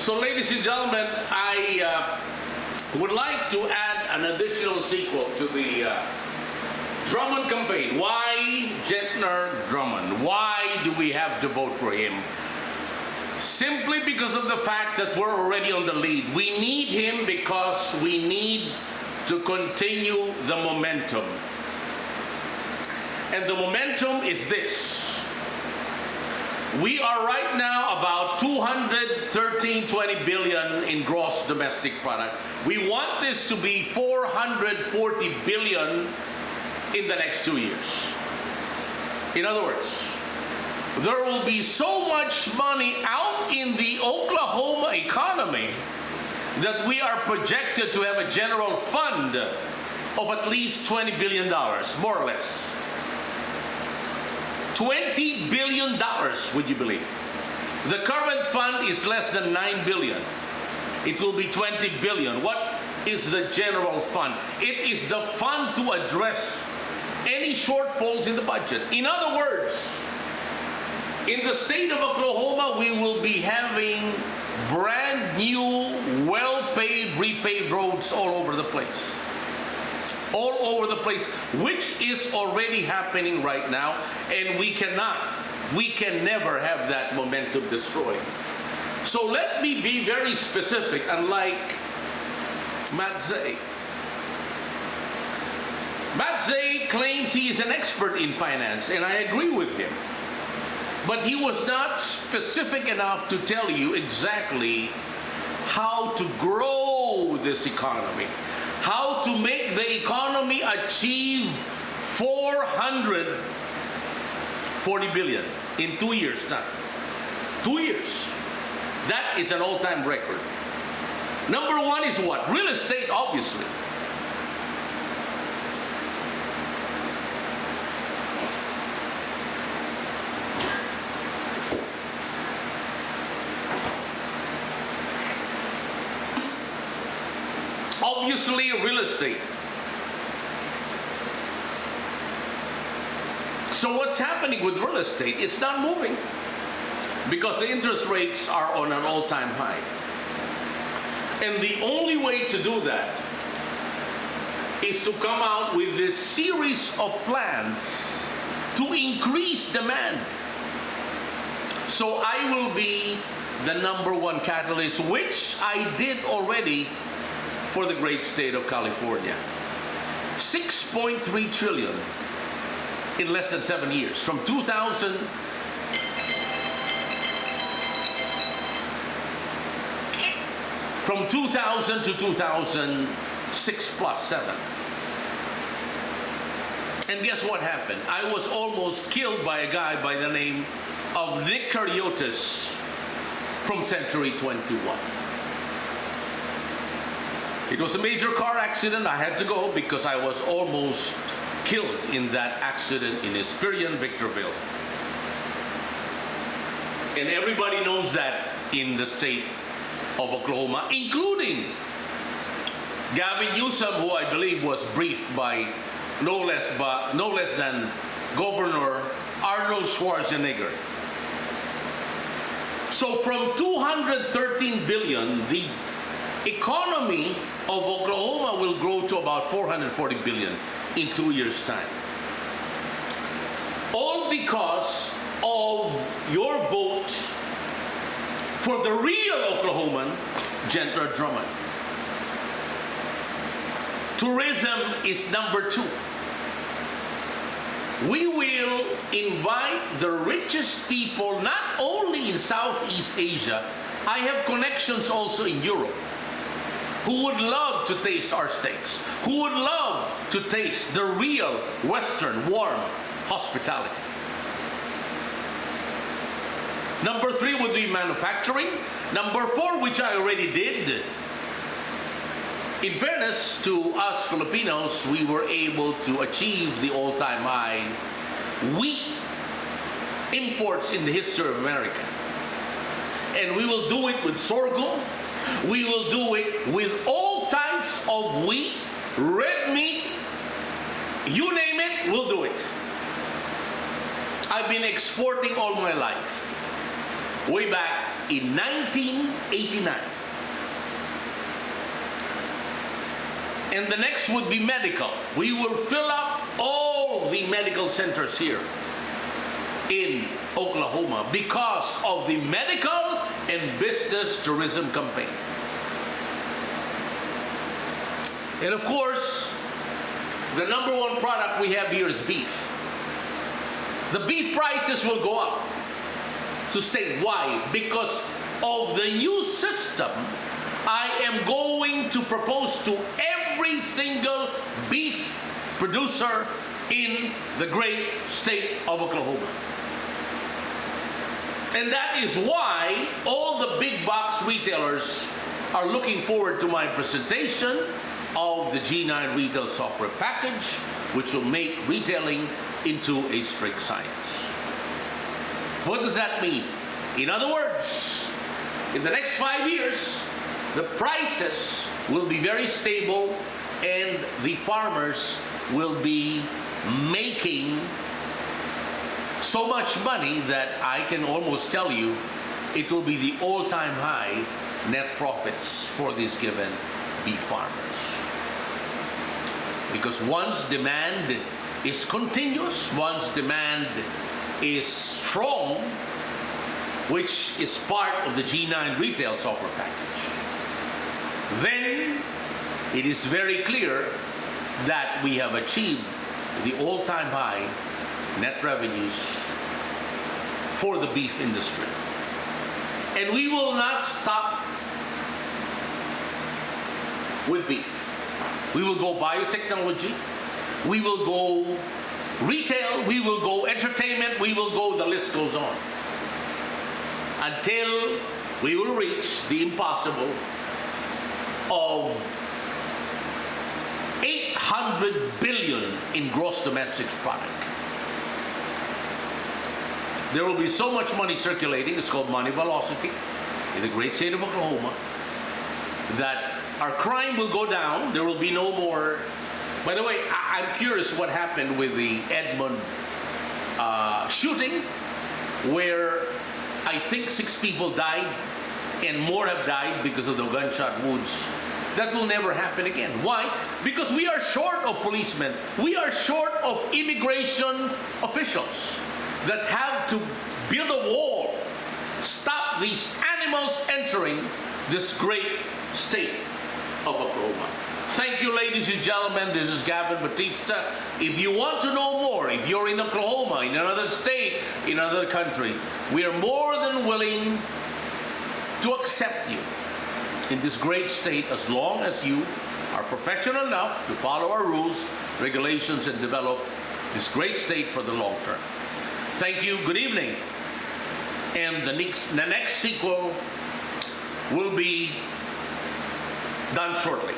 So, ladies and gentlemen, I would like to add an additional sequel to the Drummond campaign. Why Gentner Drummond? Why do we have to vote for him? Simply because of the fact that we're already on the lead. We need him because we need to continue the momentum. And the momentum is this. We are right now about 213-20 billion in gross domestic product. We want this to be 440 billion in the next 2 years. In other words, there will be so much money out in the Oklahoma economy that we are projected to have a general fund of at least $20 billion, more or less. $20 billion, would you believe? The current fund is less than $9 billion. It will be $20 billion. What is the general fund? It is the fund to address any shortfalls in the budget. In other words, in the state of Oklahoma, we will be having brand new, well-paved, repaved roads all over the place. All over the place, which is already happening right now, and we can never have that momentum destroyed. So let me be very specific, unlike MAZZEI. MAZZEI claims he is an expert in finance, and I agree with him. But he was not specific enough to tell you exactly how to grow this economy. How to make the economy achieve 440 billion in 2 years' time. 2 years. That is an all-time record. Number one is what? Real estate, obviously. Obviously, real estate. So what's happening with real estate? It's not moving because the interest rates are on an all-time high. And the only way to do that is to come out with this series of plans to increase demand. So I will be the #1 catalyst, which I did already for the great state of California. 6.3 trillion in less than 7 years. From 2000 to 2006 plus 7. And guess what happened? I was almost killed by a guy by the name of Nick Cariotis from Century 21. It was a major car accident. I had to go because I was almost killed in that accident in Esperion, Victorville. And everybody knows that in the state of Oklahoma, including Gavin Newsom, who I believe was briefed by no less than Governor Arnold Schwarzenegger. So from 213 billion, the economy of Oklahoma will grow to about 440 billion in 2 years' time. All because of your vote for the real Oklahoman, Gentner Drummond. Tourism is #2. We will invite the richest people, not only in Southeast Asia. I have connections also in Europe, who would love to taste our steaks, who would love to taste the real Western warm hospitality. #3 would be manufacturing. #4, which I already did. In fairness to us Filipinos, we were able to achieve the all-time high wheat imports in the history of America. And we will do it with sorghum. We will do it with all types of wheat, red meat, you name it, we'll do it. I've been exporting all my life. Way back in 1989. And the next would be medical. We will fill up all the medical centers here in Oklahoma because of the medical and business tourism campaign. And of course, the number one product we have here is beef. The beef prices will go up. Sustain. Why? Because of the new system I am going to propose to every single beef producer in the great state of Oklahoma. And that is why all the big box retailers are looking forward to my presentation of the G9 retail software package, which will make retailing into a strict science. What does that mean? In other words, in the next 5 years, the prices will be very stable and the farmers will be making so much money that I can almost tell you it will be the all-time high net profits for these given beef farmers. Because once demand is continuous, once demand is strong, which is part of the G9 retail software package, then it is very clear that we have achieved the all-time high net revenues for the beef industry. And we will not stop with beef. We will go biotechnology, we will go retail, we will go entertainment, we will go, the list goes on. Until we will reach the impossible of 800 billion in gross domestic product. There will be so much money circulating, it's called money velocity, in the great state of Oklahoma, that our crime will go down. There will be no more. By the way, I'm curious what happened with the Edmond shooting, where I think 6 people died and more have died because of the gunshot wounds. That will never happen again. Why? Because we are short of policemen. We are short of immigration officials that have to build a wall, stop these animals entering this great state of Oklahoma. Thank you, ladies and gentlemen. This is Gavin Batista. If you want to know more, if you're in Oklahoma, in another state, in another country, we are more than willing to accept you in this great state as long as you are professional enough to follow our rules, regulations, and develop this great state for the long term. Thank you. Good evening. And the next sequel will be done shortly.